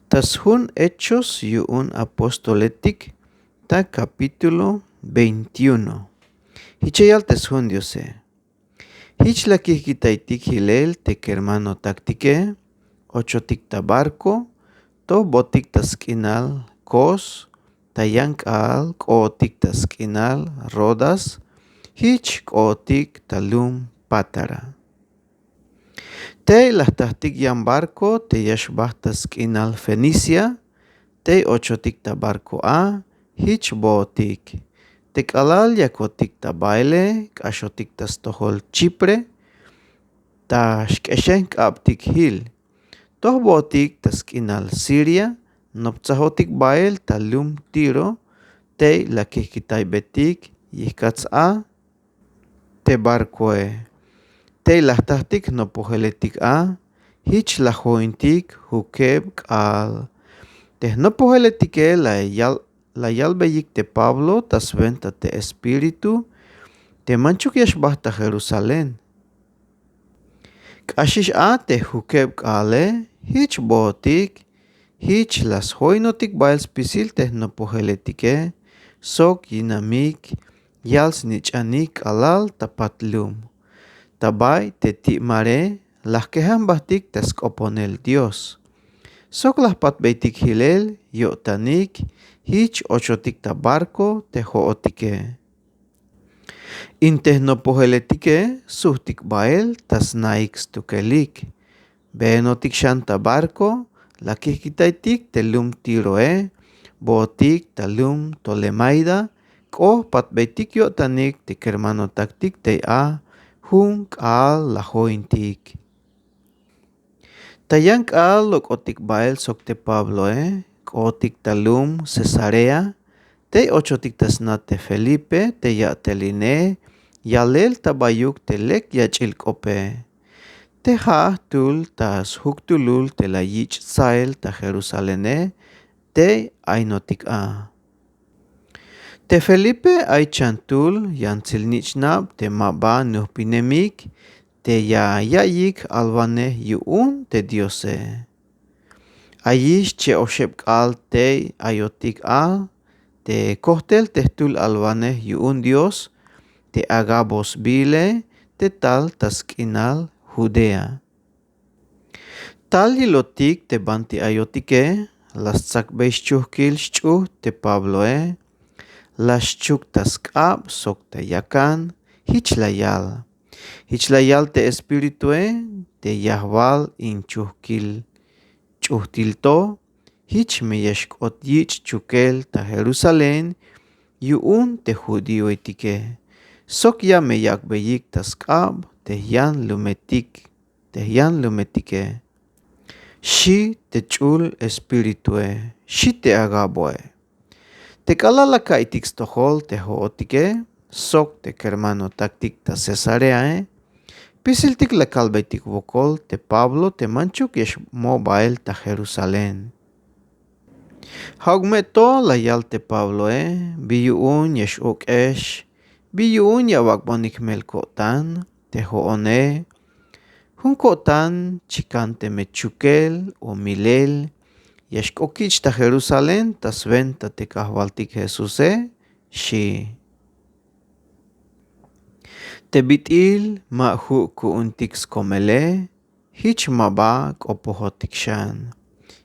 Tashun Hechos y un apostoletic ta capítulo 21. Hichayal tashun diose. Hich la kikitaitik hilel te hermano taktike, ochotik tabarco, to botik taskinal kos, tayankal kootik taskinal rodas, hich kootik talum patara. Te lahtahtik yan barco te yashbahtas kinal Fenicia, te ochotik ta barco a, hich bootik. Te kalal yakotik ta baile, kashotik tas tohol Chipre, ta shkeshenk aptik hil. Toh bootik tas kinal Siria, noptsahotik bail ta lum tiro, te lakihkitay betik, yihkats a, te barcoe. Te lahtahtik nopoheletik a, hich lahointik hukeb kal. Te nopoheletike la yalbeyik te Pablo tas venta te espíritu, te manchuk yashbahta Jerusalén. Kashish a te hukeb kale, hich botik, hich las hoinotik bails pisil te nopoheletike, sok yinamik, yals nichanik alal tapatlum. Tabay te timare, las quejan bastik teskoponel Dios. Sok las patbeitik hilel, yotanik, hich ochotik tabarco te hootike. Intes no poheletike, suhtik bael, tas naix tukelik. Benotik shan tabarco, la kikitaitik te lum tiroe, bootik talum tolemaida, ko patbeitik yotanik te kermano taktik te a, hunk al la hointik. Tayank al lokotik bael sokte Pablo kotik talum Cesarea, te ochotik tasnate Felipe, te yateline, yalel tabayuk te lek yachilkope. Te tul tas huktulul te la yich sael ta Jerusalene, te ainotik a. Te Felipe ay chantul yantzilnichnab te maba nuhpinemik, te yayik albane yuun te diose. Ayish che oshep al te ayotik a, te kohtel tehtul albane yuun dios, te agabos bile, te tal taskinal Judea. Tal yilotik te banti ayotike, las tzakbeis chuhkil shchuh te Pabloe, las chuk taskab sok te yakan, hichlayal. Hichlayal te espiritue, te yahwal in chuhkil chuhtilto, hich me yeshkot yich chukel ta Jerusalén, yuun te judío etike. Sok ya me yakbeyik taskab, te yan lumetike. Shi te chul espiritue, shi te agaboe. Te kalalaka itik stohol te hootike, sok te kermano taktik ta Cesarea, pisiltik la kalbeitik vokol te Pablo te manchuk yesh mobail ta Jerusalén. Haugmeto la yal te Pablo biyuun yesh okesh, biyuun yawakbonik melkotan, te hoone, hunkotan chikante mechukel o milel, yeshkokich ta Jerusalén tas venta te kahwaltik Jesus shi. Te bitil ma hu kuuntik skomele, hich maba kopohotik shan.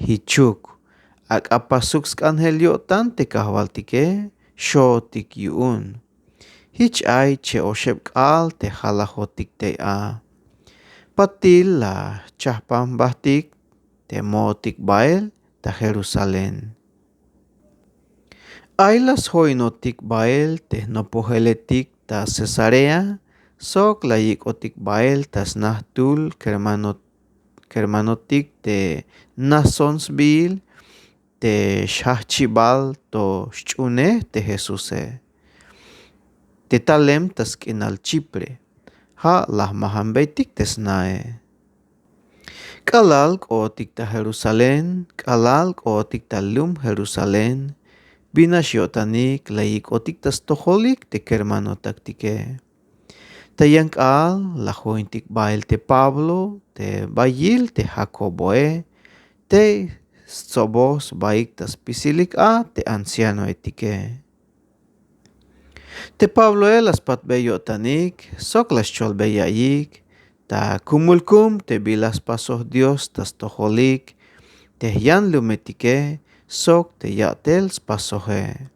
Hichuk, ak apasuk skanheliotan te kahwaltike, shotik yuun. Hich ay che oshep kal te halahotik te a. Patil la chahpam bahtik te motik bael ta Jerusalén. Ay las hoinotik bael te nopoheletik ta Cesarea, sok la yikotik bael tas nahtul kermanotik te nasonsbil, te shahchibal to shchune te Jesuse. Te talem tas kinal Chipre, ha lah mahambeitik tesnae. Kalal kootik ta Jerusalén, kalal kootik ta lum Jerusalén, binasyotanik laik otik tas toholik te kermano taktike. Tayank al la hointik bail te Pablo, te bayil te Jacoboe, te sobos baik tas pisilik te anciano etike. Te Pablo las patbeyo tanik, sok las cholbeyayik, ta kumulkum te bilas pasos Dios tas tojolik, te yan lumetike, sok te yatel pasoje.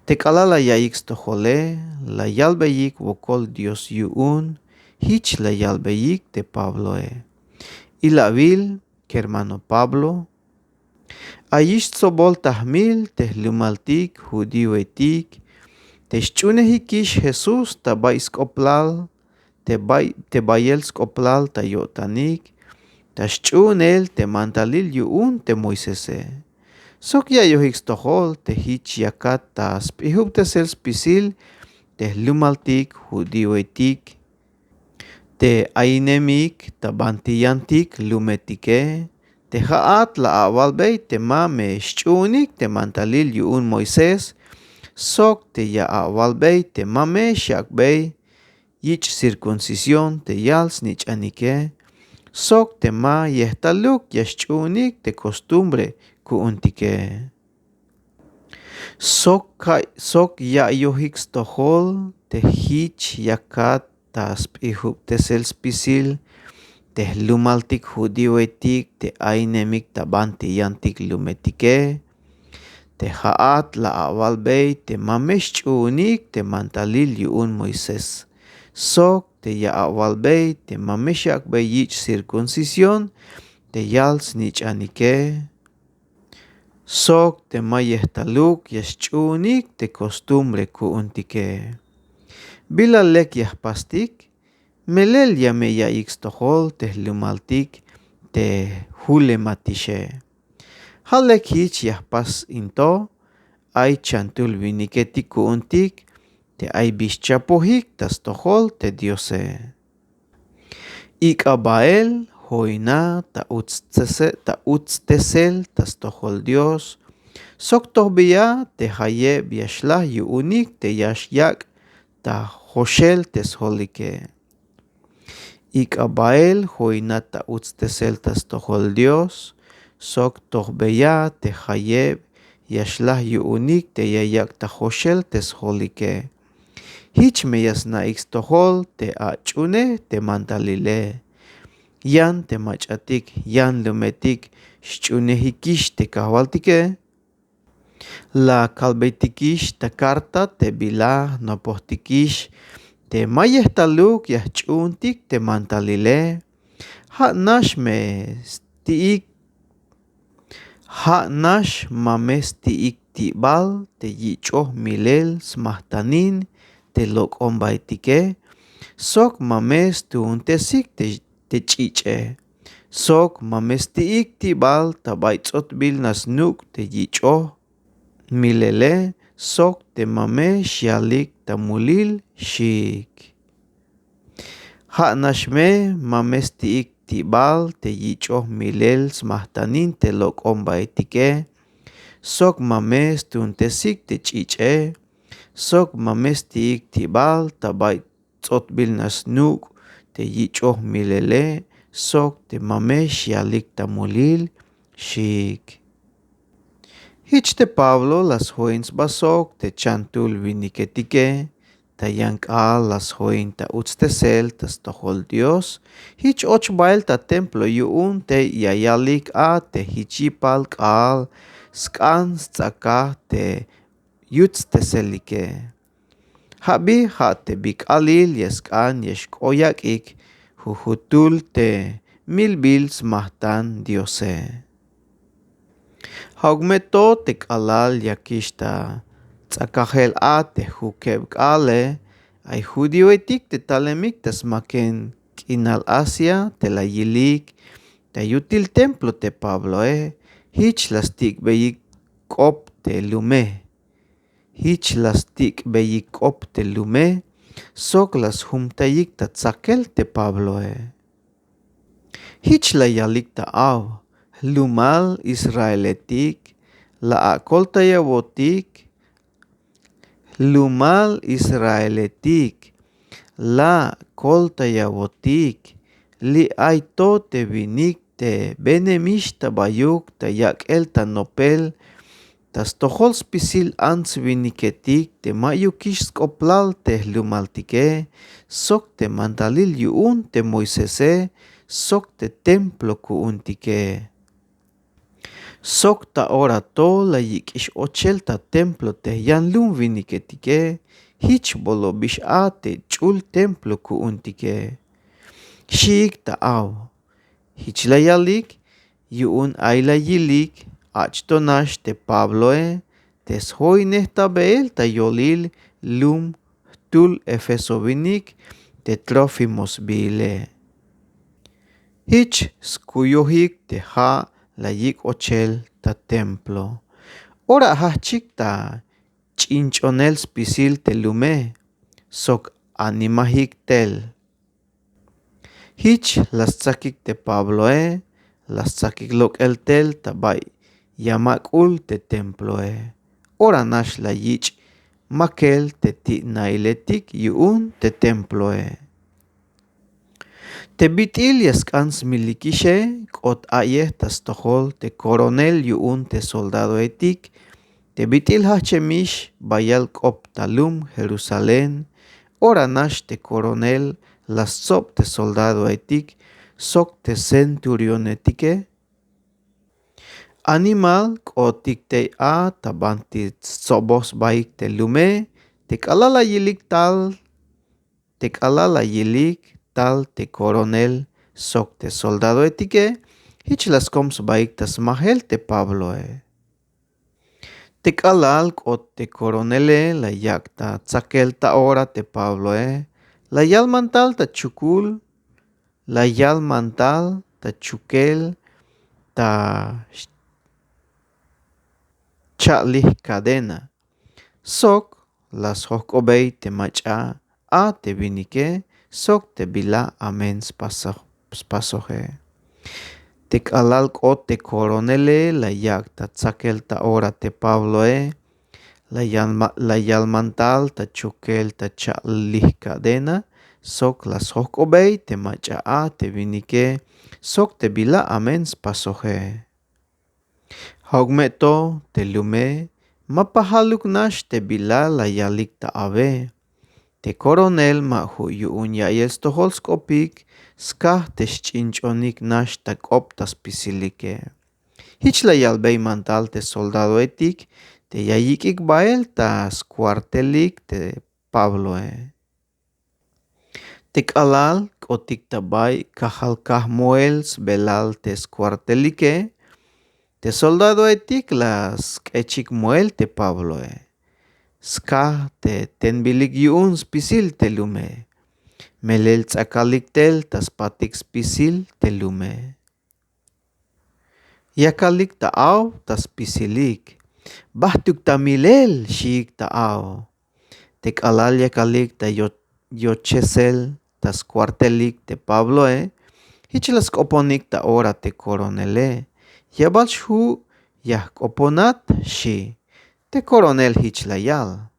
Te kalala yayik stojole, la yalbeyik wokol Dios yuun, hich la yalbeyik te Pablo e. Y la vil, que hermano Pablo, ayish sobol tahmil te lumaltik, judío etik, te xchunehikish Jesús tabay skoplal, te bayel skoplal ta yotanik, ta xchunel te mantalil yuun te Moisese. Sok yayohik stohol te hich yakat ta spihub te sel spisil te lumaltik, judío etik, te ainemik ta bantiyantik lumetike, te haat la awalbey te ma me xchunik te mantalil yuun Moises, sok te ya awalbey te mame shakbey, yich circuncisión te yals nich anike, sok te ma yehtaluk yashchunik te costumbre kuuntike. Sok ya yohik stohol te hich yakat ta spihub te sel spisil, te lumaltik judío etik te ainemik ta banti yantik lumetike, te haat la awalbey te mamesh unik te mantalil yuun Moises. Sok te ya awalbey te mamesh akbey yich circuncisión te yals nich anike. Sok te mayehtaluk yashchunik te costumbre kuuntike. Bila lek yahpastik, melel yame yaik stohol te lumaltik te hulematishe. Halek hich yahpas into, ay chantul viniketik kuuntik, te ay bischapohik tas tohol te Diose. Ikabael hoina ta utztesel tas tohol Dios, sok tohbiya te haye biashlah yuunik te yashyak ta hoshel tes holike. Ikabael hoina ta utztesel tas tohol Dios, sok tohbeya te hayeb yashlah yuunik te yayak ta hoshel tes holike. Hich meyas na tohol te achune te mantalile. Yan te machatik, yan lumetik, shchunehikish te kahwaltike. La kalbeitikish ta karta te bila nopohtikish, te mayehtaluk yachuntik te mantalile. Ha nash me stiik Ha nash mames tiik tibal te yichoh milel smahtanin te lok ombaitike, sok mames tuuntesik te chiche. Sok mames tiik tibal tabaitzot bil nasnuk te yichoh milele, sok te mame shialik tamulil shik. Ha nashme mames tiik tibal te yichoh milel smahtanin te lok ombaitike, sok mames tuuntesik te chiche, sok mames tiik tibal tabait tzot bil nasnuk te yichoh milele, sok te mames shialik tamulil shik. Hich te Pablo las joins basok te chantul viniketike, ta yankal las join ta utztesel tas tohol Dios, hich ochbael ta templo yuun te yayalik te hichipal kal, skan stzaka te yutzteselike. Habi ha te bikalil yeskan yeshkoyakik, huhutul te milbil smahtan Diose. Haugmeto te kalal yakishta tzakahel te hukeb kale, ay judío etik te talemik tas maken kinal Asia te la yilik, te yutil templo te Pablo hich lastik beyik kop te lume. Hich lastik beyik kop te lume, sok las humtayik ta tzakel te Pablo Hich la yalik ta aw, lumal Israeletik, la akolta yawotik, lumal Israeletik, la kolta yawotik, li aito te vinik te benemish tabayuk tayak el tanopel tas tohol spisil ans viniketik te mayukish skoplal te lumaltike sok te mantalil yuun te Moisese sok te templo kuuntike. Sok ta ora to la yikish ochel ta templo te yan lum viniketike hich bolo bish a te chul templo kuuntike. Shik ta aw. Hich la yalik yuun ay la yilik achtonash te Pabloe tes hoy nesta beel ta yolil lum tul Efeso vinik te Trófimos bile. Hich skuyuhik te ha la yik ochel ta templo. Ora hachik ta chinchonel spisil te lume sok animahik tel. Hich las tsakik te Pabloe las tsakik lok el tel tabay yamakul te temploe. Ora nash la yich makel te ti nailetik yuun te temploe. Te bitil yaskans milikishe kot aye tas tohol te coronel yuun te soldado etik. Te bitil hachemish bayal kop talum Jerusalén. Ora nash te coronel las sop te soldado etik sok te centurion etike. Animal kotik te a tabanti sobos baik te lume te kalala yilik tal te coronel sok te soldado etike hich las koms baik tas mahel te Pabloe. Te kalal kot te coronele la yak ta tsakel ta ora te Pabloe la yal mantal ta chukul la yal mantal ta chukel ta chalih cadena. Sok las hokobei te macha a te vinike sok te bila amen spasoje. Te kalal kot te coronele la yak ta tsakel ta ora te Pabloe la yal mantal ta chukel ta chalih cadena sok las hokobei te macha a te vinike sok te bila amen spasoje. Haugmeto te lume mapahaluk nash te bila la yalik ta ave. Te coronel ma huyuun yayes toholskopik skah te chinchonik nash ta kop tas pisilike. Hich la yalbei mantal te soldado etik te yayikik bael tas cuartelik te Pabloe. Te kalal kotik tabay kahal kahmoels belal te cuartelike. Te soldado etik las kechik muel te Pabloe. Ska te tenbilik yuun spisil te lume. Melel tsakalik tel tas patik spisil te lume. Yakalik taaw tas pisilik. Bahtuk tamilel shik taaw. Te kalal yakalik ta yochesel tas cuartelik te Pabloe. Hichilas koponik ta ora te coronele. Yabal shu yah koponat shi. Te coronel hichlayal.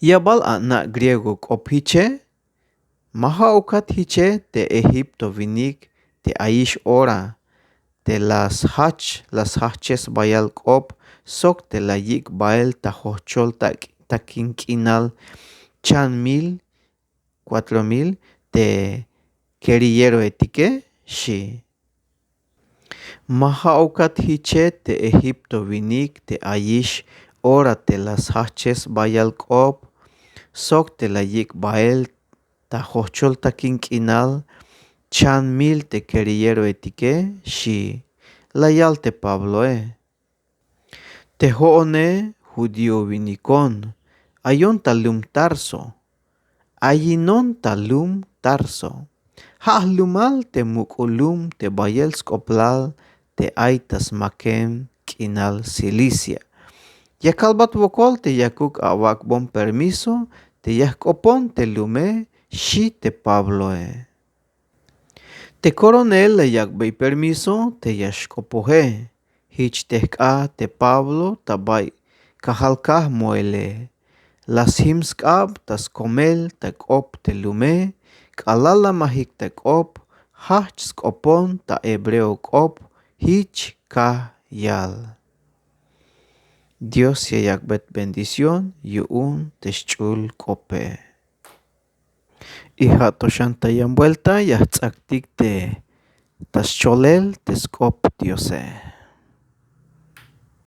Yabal anak griego kop hiche. Mahaukat hiche te Egipto vinik te aish ora. Te las haches bayal kop sok te la yik bael ta hochol ta kinkinal chan 4,000 te kerillero etike shi. Mahaukat hiche te Egipto vinik te aish ora te las haches bayal kop sok te la yik bael ta hochol ta kinkinal chan 1,000 te kerillero etike shi. La yal te Pabloe. Te hoone judío vinikon ayon talum Tarso. Ayinon talum Tarso. Hahlumal te mukulum te bayel skoplal te aitas maken kinal Cilicia. Yakalbat wokol te yakuk awak bon permiso te yakopon te lume shi te Pabloe. Te coronel le yakbei permiso te yashkopohe. Hich tehka te Pablo tabay kahalkah moele. Las himskab tas komel tak op te lume. Kalala mahik tak op Hach skopon ta hebreo kop hich ka yal. Dios yayakbet bendición yu'un teschul kope. Hija toshanta yan vuelta ya tzaktik te tascholel teskop Diose.